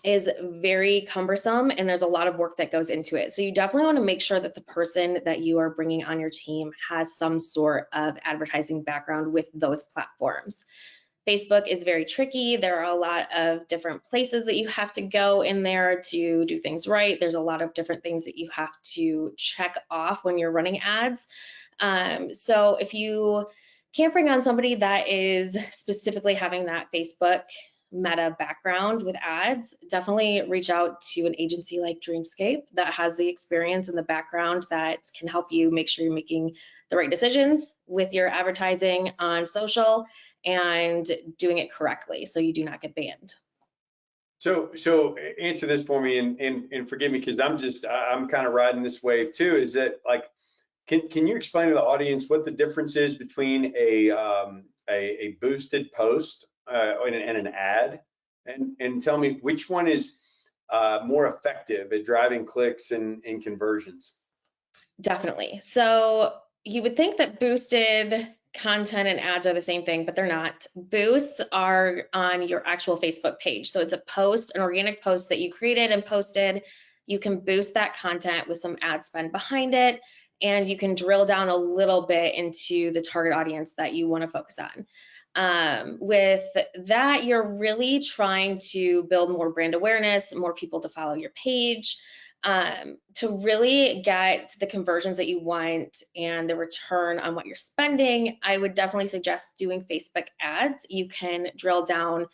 is very cumbersome, and there's a lot of work that goes into it. So you definitely want to make sure that the person that you are bringing on your team has some sort of advertising background with those platforms. Facebook is very tricky. There are a lot of different places that you have to go in there to do things right. There's a lot of different things that you have to check off when you're running ads. So if you can't bring on somebody that is specifically having that Facebook Meta background with ads, definitely reach out to an agency like Dreamscape that has the experience and the background that can help you make sure you're making the right decisions with your advertising on social and doing it correctly so you do not get banned. So answer this for me, and forgive me, because I'm kind of riding this wave too. Is that like, can you explain to the audience what the difference is between a boosted post and an ad, and tell me which one is more effective at driving clicks and conversions? Definitely. So you would think that boosted content and ads are the same thing, but they're not. Boosts are on your actual Facebook page. So it's a post, an organic post that you created and posted. You can boost that content with some ad spend behind it, and you can drill down a little bit into the target audience that you want to focus on. With that, you're really trying to build more brand awareness, more people to follow your page. To really get the conversions that you want and the return on what you're spending, I would definitely suggest doing Facebook ads. You can drill down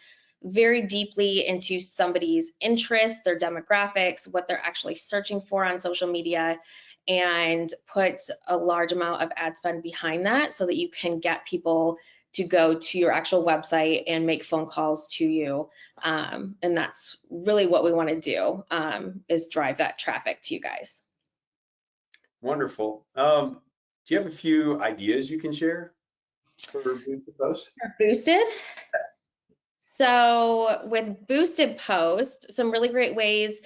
very deeply into somebody's interests, their demographics, what they're actually searching for on social media, and put a large amount of ad spend behind that so that you can get people to go to your actual website and make phone calls to you. And that's really what we want to do, is drive that traffic to you guys. Wonderful. Do you have a few ideas you can share for boosted posts? Boosted. So with boosted posts, some really great ways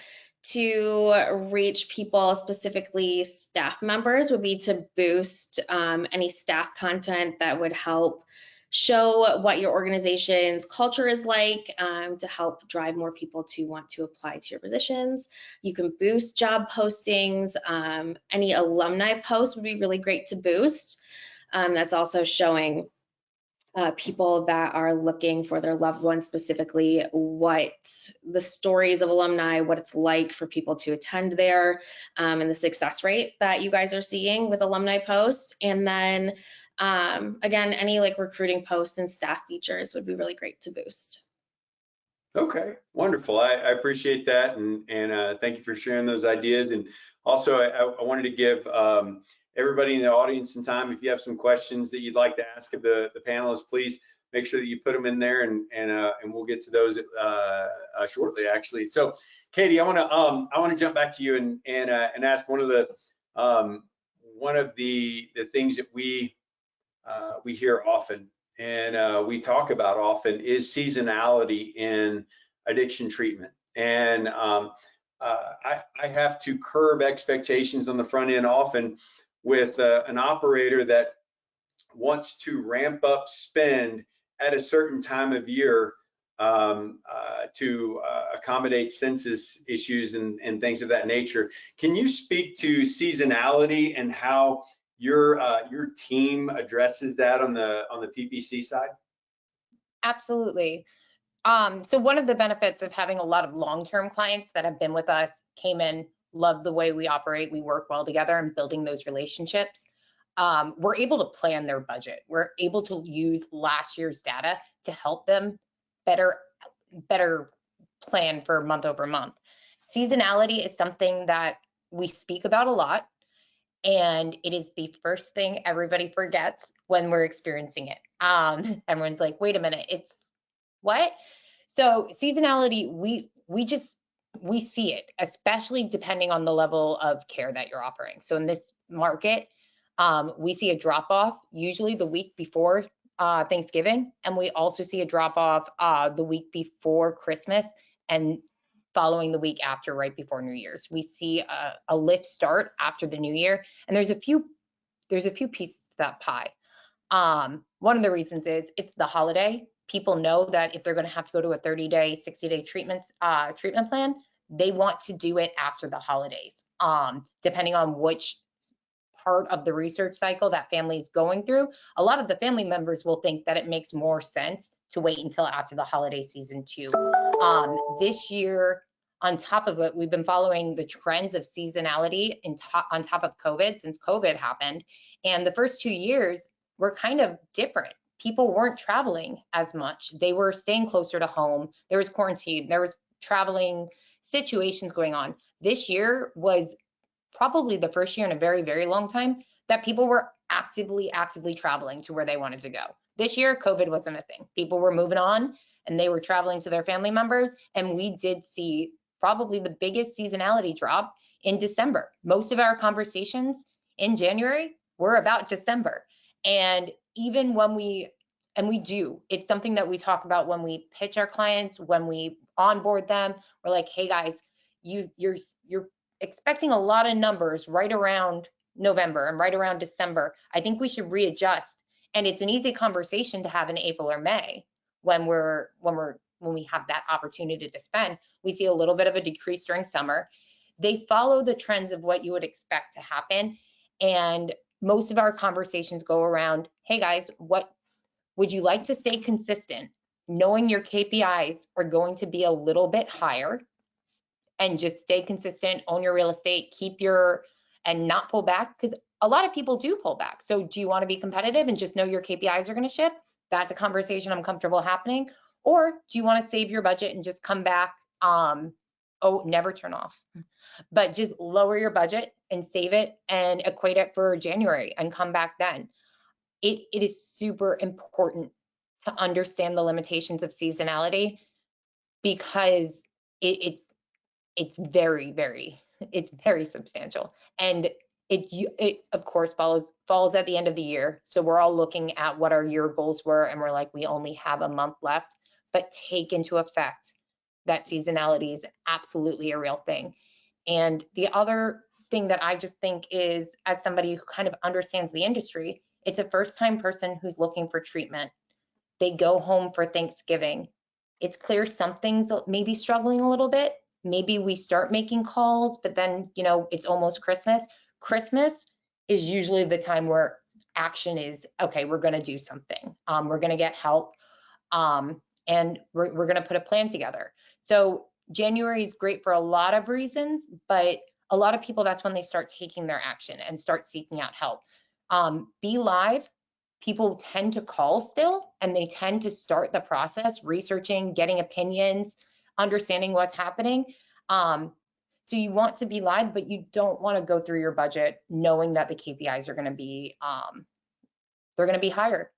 to reach people, specifically staff members, would be to boost any staff content that would help show what your organization's culture is like, to help drive more people to want to apply to your positions. You can boost job postings. Any alumni posts would be really great to boost. That's also showing people that are looking for their loved ones, specifically what the stories of alumni, what it's like for people to attend there, and the success rate that you guys are seeing with alumni posts. And then again, any like recruiting posts and staff features would be really great to boost. Okay, wonderful. I appreciate that, and thank you for sharing those ideas. And also, I wanted to give everybody in the audience some time. If you have some questions that you'd like to ask of the panelists, please make sure that you put them in there, and we'll get to those shortly, actually. So, Katie, I want to jump back to you and ask one of the things that we hear often and we talk about often is seasonality in addiction treatment. And I have to curb expectations on the front end often with an operator that wants to ramp up spend at a certain time of year to accommodate census issues and things of that nature. Can you speak to seasonality and how your team addresses that on the PPC side? Absolutely. So one of the benefits of having a lot of long-term clients that have been with us, came in, love the way we operate, we work well together, and building those relationships, we're able to plan their budget. We're able to use last year's data to help them better plan for month over month. Seasonality is something that we speak about a lot, and it is the first thing everybody forgets when we're experiencing it. Everyone's like, wait a minute, it's what? So seasonality, we see it, especially depending on the level of care that you're offering. So in this market, we see a drop off usually the week before Thanksgiving, and we also see a drop off the week before Christmas and following the week after, right before New Year's. We see a lift start after the new year, and there's a few pieces to that pie. One of the reasons is it's the holiday. People know that if they're going to have to go to a 30-day, 60-day treatment plan, they want to do it after the holidays. Depending on which part of the research cycle that family is going through, a lot of the family members will think that it makes more sense to wait until after the holiday season too. This year, on top of it, we've been following the trends of seasonality on top of COVID since COVID happened. And the first 2 years were kind of different. People weren't traveling as much. They were staying closer to home. There was quarantine. There was traveling situations going on. This year was probably the first year in a very, very long time that people were actively traveling to where they wanted to go. This year, COVID wasn't a thing. People were moving on and they were traveling to their family members. And we did see probably the biggest seasonality drop in December. Most of our conversations in January were about December. And even when it's something that we talk about when we pitch our clients, when we onboard them, we're like, hey guys, you're expecting a lot of numbers right around November and right around December. I think we should readjust. And it's an easy conversation to have in April or May when we have that opportunity to spend. We see a little bit of a decrease during summer. They follow the trends of what you would expect to happen. And most of our conversations go around, hey guys, what would you like to stay consistent, knowing your KPIs are going to be a little bit higher, and just stay consistent, own your real estate, and not pull back, because a lot of people do pull back. So do you want to be competitive and just know your KPIs are going to shift? That's a conversation I'm comfortable happening. Or do you want to save your budget and just come back? Never turn off, but just lower your budget and save it and equate it for January and come back then. It is super important to understand the limitations of seasonality, because it's very, very substantial. And it of course falls at the end of the year. So we're all looking at what our year goals were, and we're like, we only have a month left. But take into effect that seasonality is absolutely a real thing. And the other thing that I just think is, as somebody who kind of understands the industry, it's a first-time person who's looking for treatment. They go home for Thanksgiving. It's clear something's maybe struggling a little bit. Maybe we start making calls, but then, it's almost Christmas. Christmas is usually the time where action is, okay, we're going to do something. We're going to get help. And we're going to put a plan together. So January is great for a lot of reasons, but a lot of people, that's when they start taking their action and start seeking out help. Be Live, people tend to call still, and they tend to start the process researching, getting opinions, understanding what's happening. So you want to be live, but you don't want to go through your budget knowing that the KPIs are going to be higher.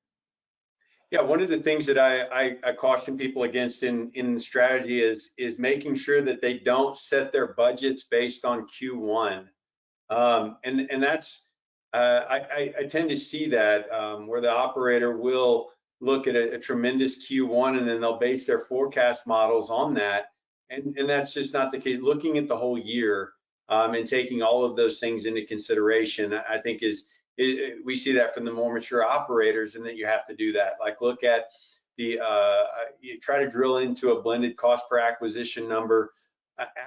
Yeah, one of the things that I caution people against in strategy is making sure that they don't set their budgets based on Q1, and that's I tend to see that where the operator will look at a tremendous Q1 and then they'll base their forecast models on that, and that's just not the case. Looking at the whole year and taking all of those things into consideration, I think we see that from the more mature operators, and that you have to do that. Like look at you try to drill into a blended cost per acquisition number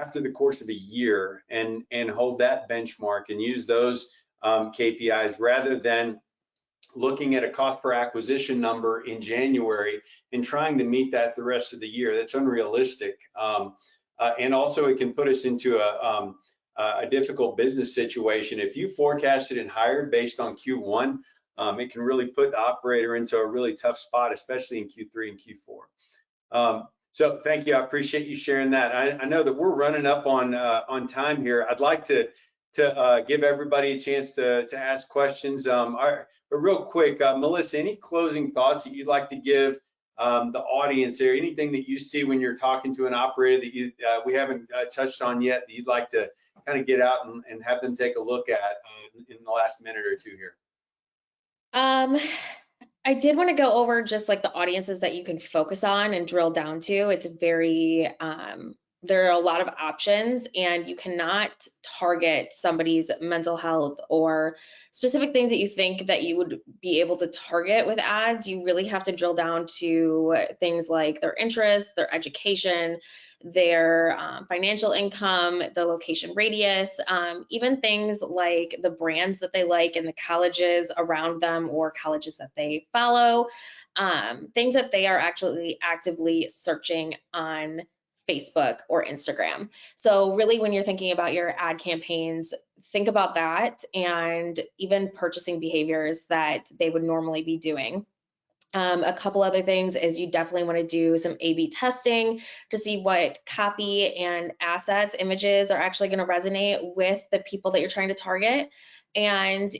after the course of a year, and hold that benchmark and use those KPIs rather than looking at a cost per acquisition number in January and trying to meet that the rest of the year. That's unrealistic. And also it can put us into a difficult business situation. If you forecasted and hired based on Q1, it can really put the operator into a really tough spot, especially in Q3 and Q4. So thank you. I appreciate you sharing that. I know that we're running up on time here. I'd like to give everybody a chance to ask questions. But real quick, Melissa, any closing thoughts that you'd like to give the audience there? Anything that you see when you're talking to an operator that we haven't touched on yet that you'd like to kind of get out and have them take a look at in the last minute or two here? I did want to go over just like the audiences that you can focus on and drill down to. It's very there are a lot of options, and you cannot target somebody's mental health or specific things that you think that you would be able to target with ads. You really have to drill down to things like their interests, their education, their financial income, the location radius, even things like the brands that they like and the colleges around them or colleges that they follow, things that they are actually actively searching on Facebook or Instagram. So really, when you're thinking about your ad campaigns, think about that and even purchasing behaviors that they would normally be doing. A couple other things is you definitely want to do some A/B testing to see what copy and assets, images are actually going to resonate with the people that you're trying to target. And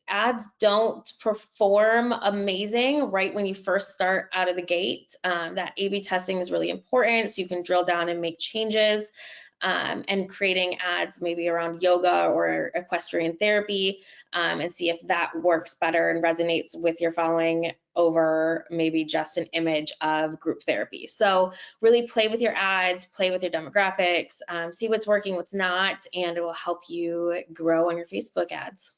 ads don't perform amazing right when you first start out of the gate. That A/B testing is really important so you can drill down and make changes. And creating ads maybe around yoga or equestrian therapy, and see if that works better and resonates with your following over maybe just an image of group therapy. So really play with your ads, play with your demographics, see what's working, what's not, and it will help you grow on your Facebook ads.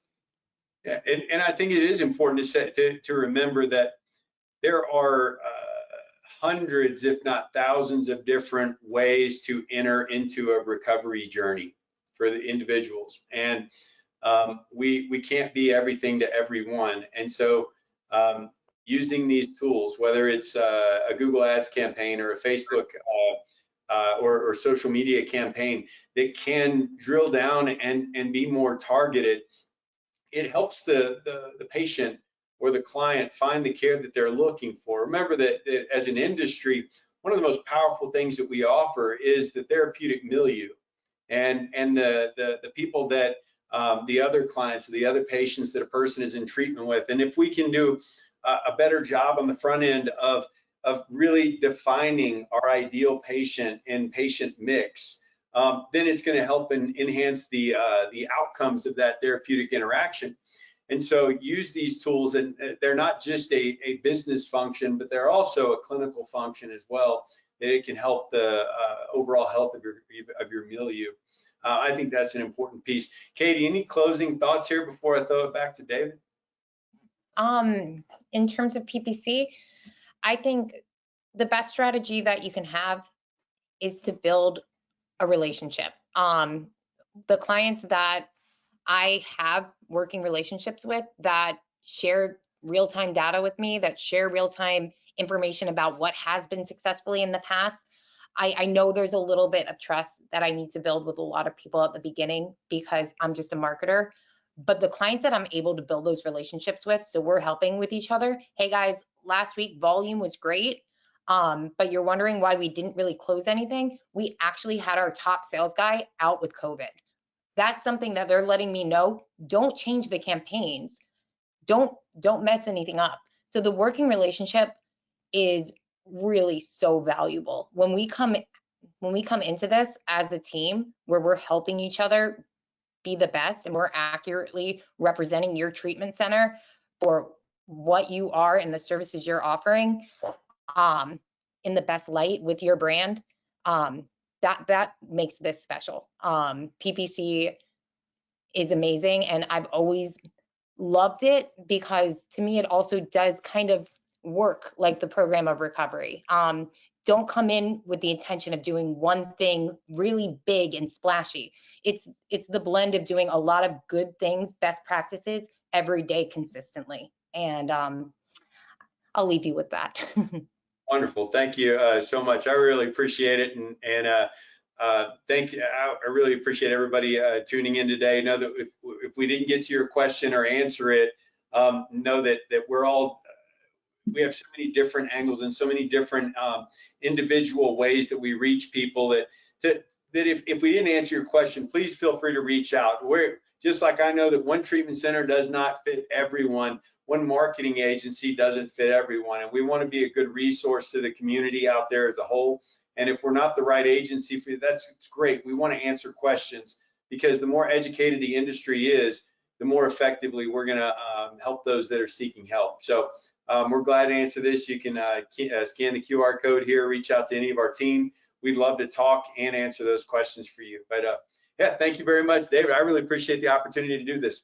Yeah, and I think it is important to remember that there are hundreds, if not thousands, of different ways to enter into a recovery journey for the individuals, and we can't be everything to everyone. And so using these tools, whether it's a Google Ads campaign or a Facebook or social media campaign that can drill down and be more targeted, it helps the patient or the client find the care that they're looking for. Remember that as an industry, one of the most powerful things that we offer is the therapeutic milieu, and the people that the other clients, the other patients that a person is in treatment with. And if we can do a better job on the front end of really defining our ideal patient and patient mix, then it's going to help and enhance the outcomes of that therapeutic interaction. And so use these tools, and they're not just a business function, but they're also a clinical function as well, that it can help the overall health of your milieu. I think that's an important piece. Katie, any closing thoughts here before I throw it back to David? In terms of PPC, I think the best strategy that you can have is to build a relationship. The clients that I have working relationships with that share real-time data with me, that share real-time information about what has been successfully in the past, I know there's a little bit of trust that I need to build with a lot of people at the beginning because I'm just a marketer. But the clients that I'm able to build those relationships with, so we're helping with each other. Hey guys, last week volume was great, but you're wondering why we didn't really close anything. We actually had our top sales guy out with COVID. That's something that they're letting me know. Don't change the campaigns. Don't mess anything up. So the working relationship is really so valuable. When we come into this as a team where we're helping each other be the best and we're accurately representing your treatment center for what you are and the services you're offering in the best light with your brand, that makes this special. PPC is amazing, and I've always loved it because to me it also does kind of work like the program of recovery. Don't come in with the intention of doing one thing really big and splashy. It's the blend of doing a lot of good things, best practices every day consistently. And I'll leave you with that. Wonderful. Thank you so much. I really appreciate it. And thank you. I really appreciate everybody tuning in today. Know that if we didn't get to your question or answer it, know that we have so many different angles and so many different individual ways that we reach people that if we didn't answer your question, please feel free to reach out. We're just like I know that one treatment center does not fit everyone, one marketing agency doesn't fit everyone, and we want to be a good resource to the community out there as a whole. And if we're not the right agency for you, it's great. We want to answer questions, because the more educated the industry is, the more effectively we're going to help those that are seeking help. So we're glad to answer this. You can scan the QR code here, reach out to any of our team. we'd love to talk and answer those questions for you. But yeah, thank you very much, David. I really appreciate the opportunity to do this.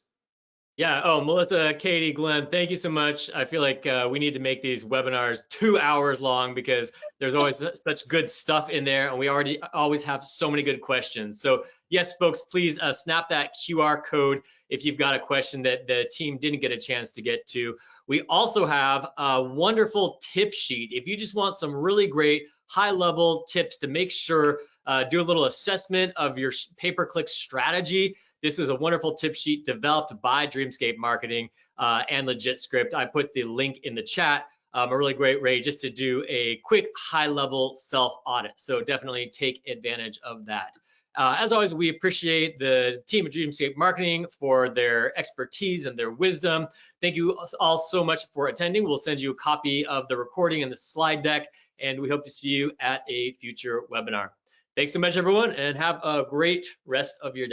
Yeah. Oh, Melissa, Katie, Glenn, thank you so much. I feel like we need to make these webinars 2 hours long because there's always such good stuff in there, and we always have so many good questions. So yes, folks, please snap that QR code if you've got a question that the team didn't get a chance to get to. We also have a wonderful tip sheet. If you just want some really great high-level tips to make sure, do a little assessment of your pay-per-click strategy, this is a wonderful tip sheet developed by Dreamscape Marketing and LegitScript. I put the link in the chat. A really great way just to do a quick high-level self-audit. So definitely take advantage of that. As always, we appreciate the team at Dreamscape Marketing for their expertise and their wisdom. Thank you all so much for attending. We'll send you a copy of the recording and the slide deck, and we hope to see you at a future webinar. Thanks so much, everyone, and have a great rest of your day.